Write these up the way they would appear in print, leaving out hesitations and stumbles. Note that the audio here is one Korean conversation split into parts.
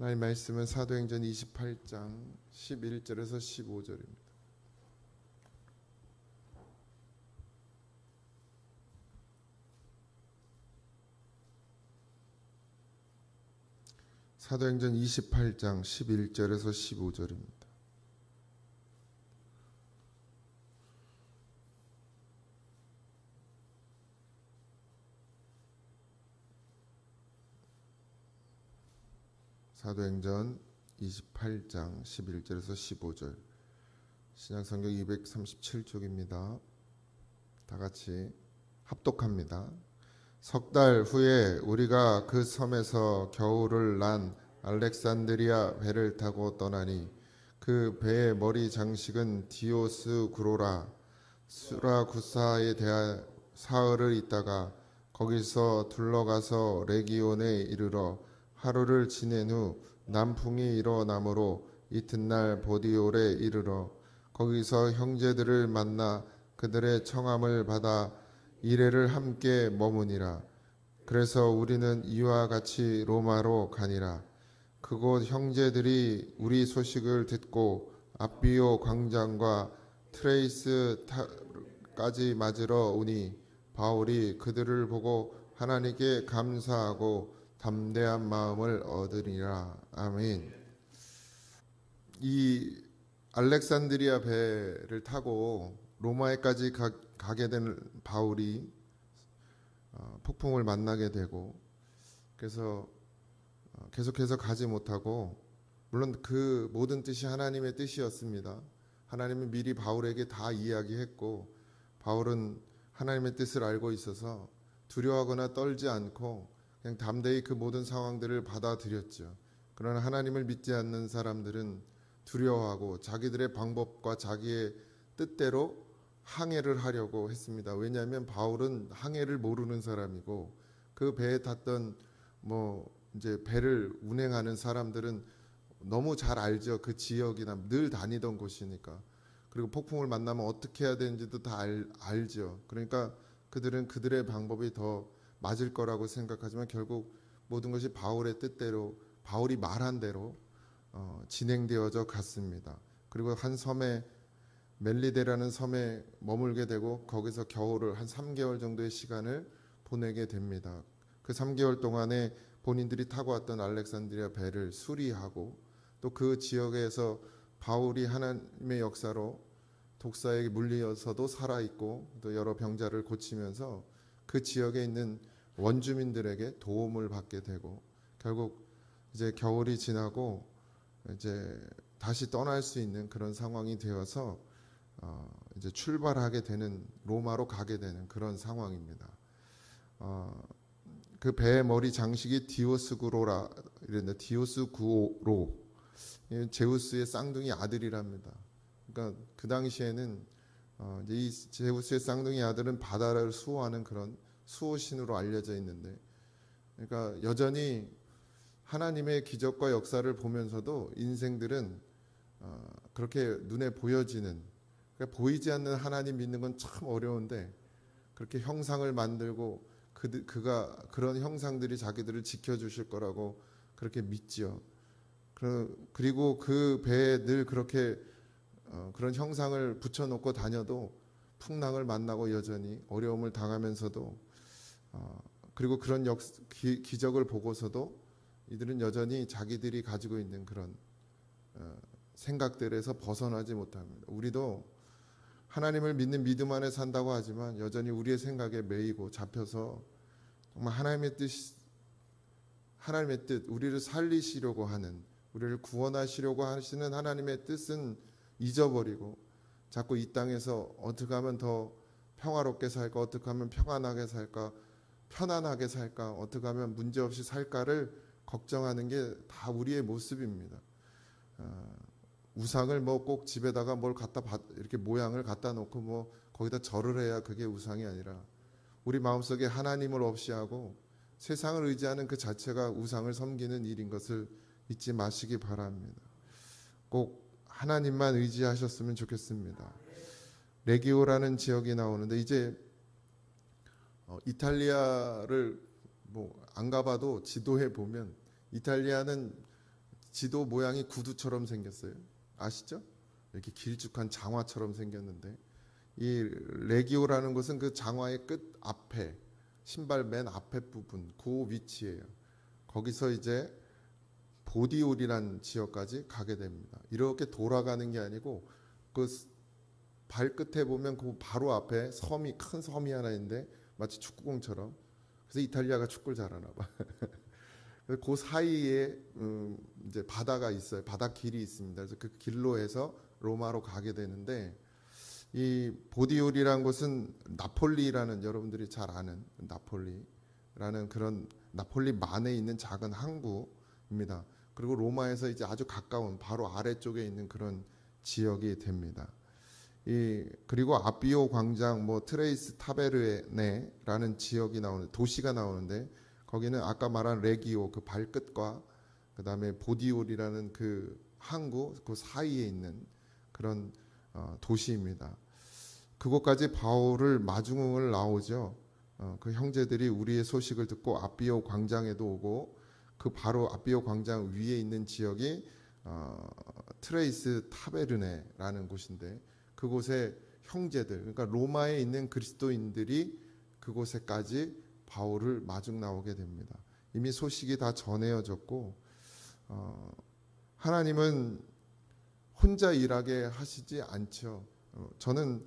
하나님 말씀은 사도행전 28장 11절에서 15절입니다. 사도행전 28장 11절에서 15절입니다. 사도행전 28장 11절에서 15절 신약성경 237쪽입니다. 다 같이 합독합니다. 석 달 후에 우리가 그 섬에서 겨울을 난 알렉산드리아 배를 타고 떠나니 그 배의 머리 장식은 디오스구로라 수라구사에 대한 사흘을 있다가 거기서 둘러가서 레기온에 이르러 하루를 지낸 후 남풍이 일어나므로 이튿날 보디올에 이르러 거기서 형제들을 만나 그들의 청함을 받아 이레를 함께 머무니라. 그래서 우리는 이와 같이 로마로 가니라. 그곳 형제들이 우리 소식을 듣고 앞비오 광장과 트레이스까지 맞으러 오니 바울이 그들을 보고 하나님께 감사하고 담대한 마음을 얻으리라. 아멘. 이 알렉산드리아 배를 타고 로마에까지 가게 된 바울이 폭풍을 만나게 되고 그래서 계속해서 가지 못하고, 물론 그 모든 뜻이 하나님의 뜻이었습니다. 하나님은 미리 바울에게 다 이야기했고 바울은 하나님의 뜻을 알고 있어서 두려워하거나 떨지 않고 그냥 담대히 그 모든 상황들을 받아들였죠. 그러나 하나님을 믿지 않는 사람들은 두려워하고 자기들의 방법과 자기의 뜻대로 항해를 하려고 했습니다. 왜냐하면 바울은 항해를 모르는 사람이고 그 배에 탔던 이제 배를 운행하는 사람들은 너무 잘 알죠. 그 지역이나 늘 다니던 곳이니까. 그리고 폭풍을 만나면 어떻게 해야 되는지도 다 알죠. 그러니까 그들은 그들의 방법이 더 맞을 거라고 생각하지만 결국 모든 것이 바울의 뜻대로, 바울이 말한 대로 진행되어져 갔습니다. 그리고 한 섬에, 멜리데라는 섬에 머물게 되고 거기서 겨울을 한 3개월 정도의 시간을 보내게 됩니다. 그 3개월 동안에 본인들이 타고 왔던 알렉산드리아 배를 수리하고 또 그 지역에서 바울이 하나님의 역사로 독사에게 물려서도 살아있고 또 여러 병자를 고치면서 그 지역에 있는 원주민들에게 도움을 받게 되고 결국 이제 겨울이 지나고 이제 다시 떠날 수 있는 그런 상황이 되어서 이제 출발하게 되는, 로마로 가게 되는 그런 상황입니다. 그 배의 머리 장식이 디오스구로라 이랬는데, 디오스구로 제우스의 쌍둥이 아들이랍니다. 그러니까 그 당시에는 이 제우스의 쌍둥이 아들은 바다를 수호하는 그런 수호신으로 알려져 있는데, 그러니까 여전히 하나님의 기적과 역사를 보면서도 인생들은 그렇게 눈에 보여지는, 그러니까 보이지 않는 하나님 믿는 건 참 어려운데 그렇게 형상을 만들고 그가 그런 형상들이 자기들을 지켜주실 거라고 그렇게 믿지요. 그리고 그 배에 늘 그렇게 그런 형상을 붙여놓고 다녀도 풍랑을 만나고 여전히 어려움을 당하면서도 그리고 그런 기적을 보고서도 이들은 여전히 자기들이 가지고 있는 그런 생각들에서 벗어나지 못합니다. 우리도 하나님을 믿는 믿음 안에 산다고 하지만 여전히 우리의 생각에 매이고 잡혀서 정말 하나님의 뜻, 우리를 살리시려고 하는, 우리를 구원하시려고 하시는 하나님의 뜻은 잊어버리고 자꾸 이 땅에서 어떻게 하면 더 평화롭게 살까, 어떻게 하면 평안하게 살까, 편안하게 살까, 어떻게 하면 문제없이 살까를 걱정하는 게 다 우리의 모습입니다. 우상을 꼭 집에다가 뭘 이렇게 모양을 갖다 놓고 거기다 절을 해야 그게 우상이 아니라 우리 마음속에 하나님을 없이 하고 세상을 의지하는 그 자체가 우상을 섬기는 일인 것을 잊지 마시기 바랍니다. 꼭 하나님만 의지하셨으면 좋겠습니다. 레기오라는 지역이 나오는데, 이제 이탈리아를 안 가봐도 지도에 보면 이탈리아는 지도 모양이 구두처럼 생겼어요. 아시죠? 이렇게 길쭉한 장화처럼 생겼는데 이 레기오라는 곳은 그 장화의 끝 앞에 신발 맨 앞에 부분 그 위치예요. 거기서 이제 보디올이라는 지역까지 가게 됩니다. 이렇게 돌아가는 게 아니고 그 발끝에 보면 그 바로 앞에 섬이 큰 섬이 하나 있는데 마치 축구공처럼 그래서 이탈리아가 축구를 잘하나 봐. 그 사이에 이제 바다가 있어요. 바닷길이 있습니다. 그래서 그 길로 해서 로마로 가게 되는데 이 보디올이라는 곳은 나폴리라는 여러분들이 잘 아는 나폴리라는 그런 나폴리만에 있는 작은 항구입니다. 그리고 로마에서 이제 아주 가까운 바로 아래쪽에 있는 그런 지역이 됩니다. 그리고 아비오 광장, 뭐 트레이스 타베르네라는 지역이 나오는 도시가 나오는데 거기는 아까 말한 레기오 그 발끝과 그 다음에 보디올이라는 그 항구 그 사이에 있는 그런 도시입니다. 그곳까지 바울을 마중을 나오죠. 그 형제들이 우리의 소식을 듣고 아비오 광장에도 오고 그 바로 아비오 광장 위에 있는 지역이 트레이스 타베르네라는 곳인데 그곳에 형제들 그러니까 로마에 있는 그리스도인들이 그곳에까지 바울을 마중 나오게 됩니다. 이미 소식이 다 전해졌고 하나님은 혼자 일하게 하시지 않죠. 저는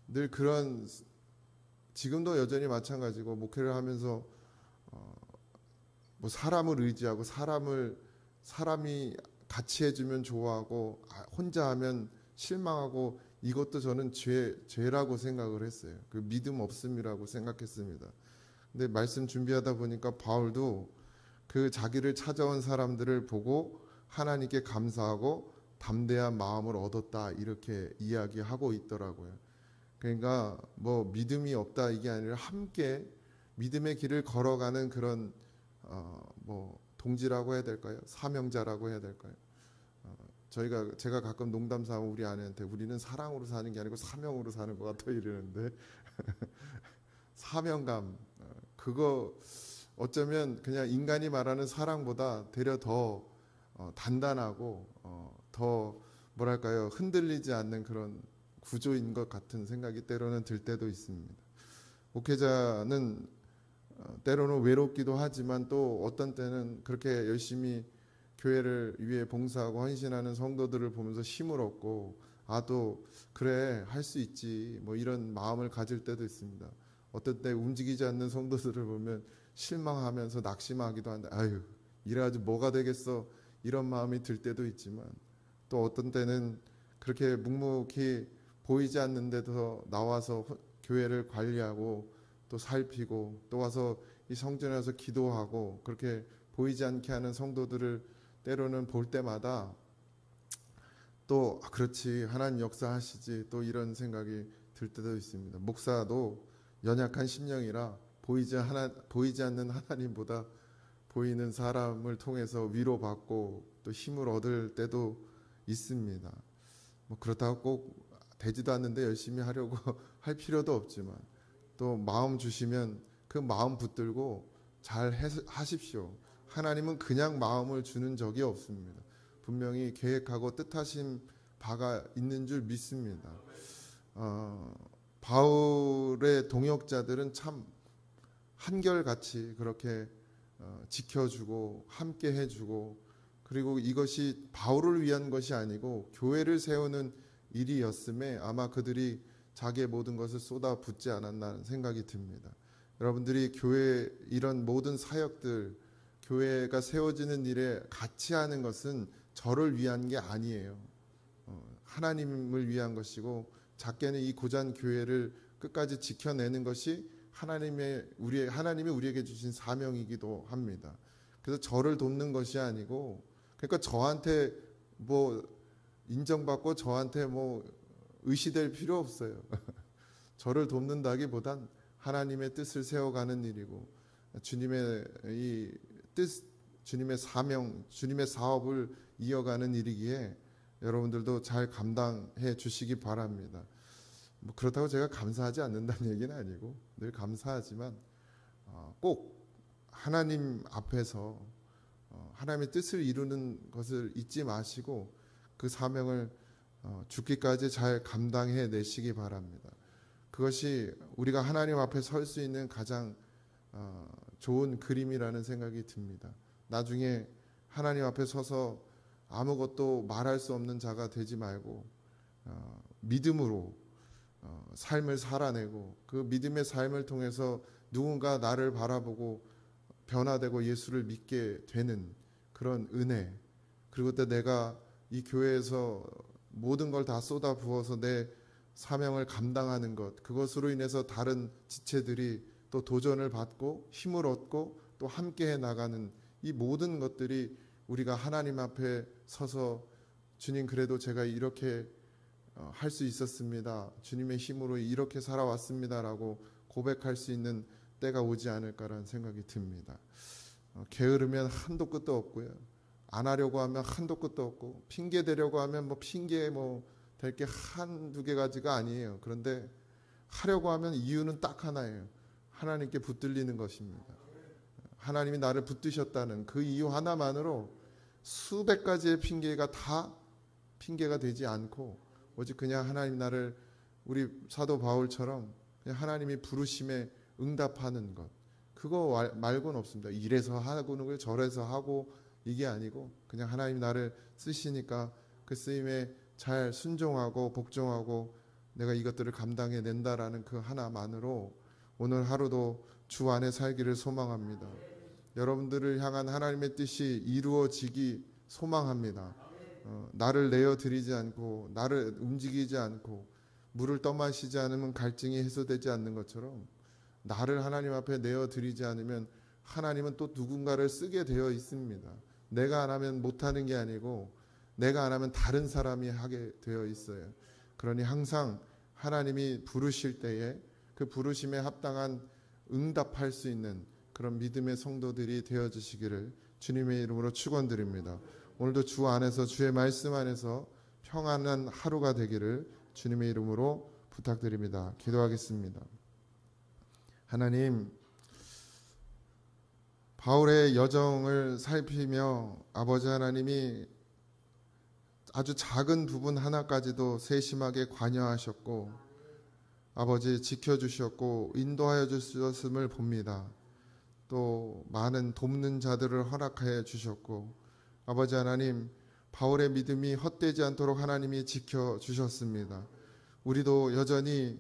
늘 그런 지금도 여전히 마찬가지고 목회를 하면서 뭐 사람을 의지하고 사람이 같이 해주면 좋아하고 혼자 하면 실망하고 이것도 저는 죄라고 생각을 했어요. 그 믿음 없음이라고 생각했습니다. 근데 말씀 준비하다 보니까 바울도 그 자기를 찾아온 사람들을 보고 하나님께 감사하고 담대한 마음을 얻었다 이렇게 이야기하고 있더라고요. 그러니까 뭐 믿음이 없다 이게 아니라 함께 믿음의 길을 걸어가는 그런 뭐 동지라고 해야 될까요? 사명자라고 해야 될까요? 제가 가끔 농담삼아 우리 아내한테 우리는 사랑으로 사는 게 아니고 사명으로 사는 것 같아 이러는데 사명감 그거 어쩌면 그냥 인간이 말하는 사랑보다 되려 더 단단하고 더 뭐랄까요 흔들리지 않는 그런 구조인 것 같은 생각이 때로는 들 때도 있습니다. 목회자는 때로는 외롭기도 하지만 또 어떤 때는 그렇게 열심히 교회를 위해 봉사하고 헌신하는 성도들을 보면서 힘을 얻고 또 그래 할 수 있지 뭐 이런 마음을 가질 때도 있습니다. 어떤 때 움직이지 않는 성도들을 보면 실망하면서 낙심하기도 한데 아유 이래가지고 뭐가 되겠어 이런 마음이 들 때도 있지만 또 어떤 때는 그렇게 묵묵히 보이지 않는데도 나와서 교회를 관리하고 또 살피고 또 와서 이 성전에 와서 기도하고 그렇게 보이지 않게 하는 성도들을 때로는 볼 때마다 또 그렇지 하나님 역사하시지 또 이런 생각이 들 때도 있습니다. 목사도 연약한 심령이라 보이지 않는 하나님보다 보이는 사람을 통해서 위로받고 또 힘을 얻을 때도 있습니다. 뭐 그렇다고 꼭 되지도 않는데 열심히 하려고 할 필요도 없지만 또 마음 주시면 그 마음 붙들고 잘 하십시오. 하나님은 그냥 마음을 주는 적이 없습니다. 분명히 계획하고 뜻하신 바가 있는 줄 믿습니다. 바울의 동역자들은 참 한결같이 그렇게 지켜주고 함께 해주고 그리고 이것이 바울을 위한 것이 아니고 교회를 세우는 일이었음에 아마 그들이 자기의 모든 것을 쏟아붓지 않았나 생각이 듭니다. 여러분들이 교회 이런 모든 사역들 교회가 세워지는 일에 같이 하는 것은 저를 위한 게 아니에요. 하나님을 위한 것이고 작게는 이 고잔 교회를 끝까지 지켜내는 것이 하나님이 우리에게 주신 사명이기도 합니다. 그래서 저를 돕는 것이 아니고 그러니까 저한테 뭐 인정받고 저한테 뭐 의시될 필요 없어요. 저를 돕는다기보단 하나님의 뜻을 세워가는 일이고 주님의 이 뜻, 주님의 사명, 주님의 사업을 이어가는 일이기에 여러분들도 잘 감당해 주시기 바랍니다. 뭐 그렇다고 제가 감사하지 않는다는 얘기는 아니고 늘 감사하지만 꼭 하나님 앞에서 하나님의 뜻을 이루는 것을 잊지 마시고 그 사명을 죽기까지 잘 감당해 내시기 바랍니다. 그것이 우리가 하나님 앞에 설 수 있는 가장 좋은 그림이라는 생각이 듭니다. 나중에 하나님 앞에 서서 아무것도 말할 수 없는 자가 되지 말고 믿음으로 삶을 살아내고 그 믿음의 삶을 통해서 누군가 나를 바라보고 변화되고 예수를 믿게 되는 그런 은혜, 그리고 또 내가 이 교회에서 모든 걸 다 쏟아 부어서 내 사명을 감당하는 것, 그것으로 인해서 다른 지체들이 또 도전을 받고 힘을 얻고 또 함께해 나가는 이 모든 것들이 우리가 하나님 앞에 서서 주님, 그래도 제가 이렇게 할 수 있었습니다, 주님의 힘으로 이렇게 살아왔습니다라고 고백할 수 있는 때가 오지 않을까라는 생각이 듭니다. 게으르면 한도 끝도 없고요, 안 하려고 하면 한도 끝도 없고, 핑계 대려고 하면 핑계 될 게 한두 개 가지가 아니에요. 그런데 하려고 하면 이유는 딱 하나예요. 하나님께 붙들리는 것입니다. 하나님이 나를 붙드셨다는 그 이유 하나만으로 수백 가지의 핑계가 다 핑계가 되지 않고, 오직 그냥 하나님 나를, 우리 사도 바울처럼 그냥 하나님이 부르심에 응답하는 것, 그거 말고는 없습니다. 이래서 하고 저래서 하고 이게 아니고, 그냥 하나님 나를 쓰시니까 그 쓰임에 잘 순종하고 복종하고 내가 이것들을 감당해 낸다라는 그 하나만으로 오늘 하루도 주 안에 살기를 소망합니다. 여러분들을 향한 하나님의 뜻이 이루어지기 소망합니다. 나를 내어드리지 않고 나를 움직이지 않고 물을 떠마시지 않으면 갈증이 해소되지 않는 것처럼, 나를 하나님 앞에 내어드리지 않으면 하나님은 또 누군가를 쓰게 되어 있습니다. 내가 안 하면 못하는 게 아니고 내가 안 하면 다른 사람이 하게 되어 있어요. 그러니 항상 하나님이 부르실 때에 그 부르심에 합당한 응답할 수 있는 그런 믿음의 성도들이 되어주시기를 주님의 이름으로 축원드립니다. 오늘도 주 안에서, 주의 말씀 안에서 평안한 하루가 되기를 주님의 이름으로 부탁드립니다. 기도하겠습니다. 하나님, 바울의 여정을 살피며 아버지 하나님이 아주 작은 부분 하나까지도 세심하게 관여하셨고 아버지 지켜주셨고 인도하여 주셨음을 봅니다. 또 많은 돕는 자들을 허락하여 주셨고, 아버지 하나님, 바울의 믿음이 헛되지 않도록 하나님이 지켜주셨습니다. 우리도 여전히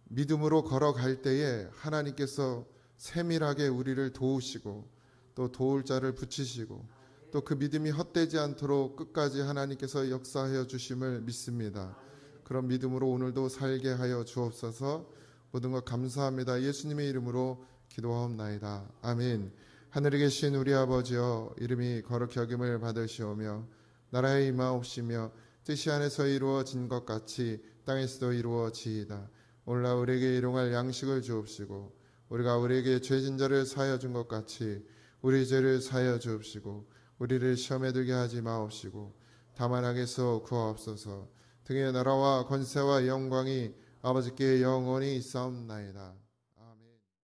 믿음으로 걸어갈 때에 하나님께서 세밀하게 우리를 도우시고 또 도울 자를 붙이시고 또 그 믿음이 헛되지 않도록 끝까지 하나님께서 역사하여 주심을 믿습니다. 그런 믿음으로 오늘도 살게 하여 주옵소서. 모든 것 감사합니다. 예수님의 이름으로 기도하옵나이다. 아멘. 하늘에 계신 우리 아버지여, 이름이 거룩히 여김을 받으시오며 나라의 임하옵시며 뜻이 하늘에서 이루어진 것 같이 땅에서도 이루어지이다. 오늘날 우리에게 일용할 양식을 주옵시고 우리가 우리에게 죄진 자를 사하여 준 것 같이 우리 죄를 사하여 주옵시고 우리를 시험에 들게 하지 마옵시고 다만 악에서 구하옵소서. 등의 나라와 권세와 영광이 아버지께 영원히 있사옵나이다.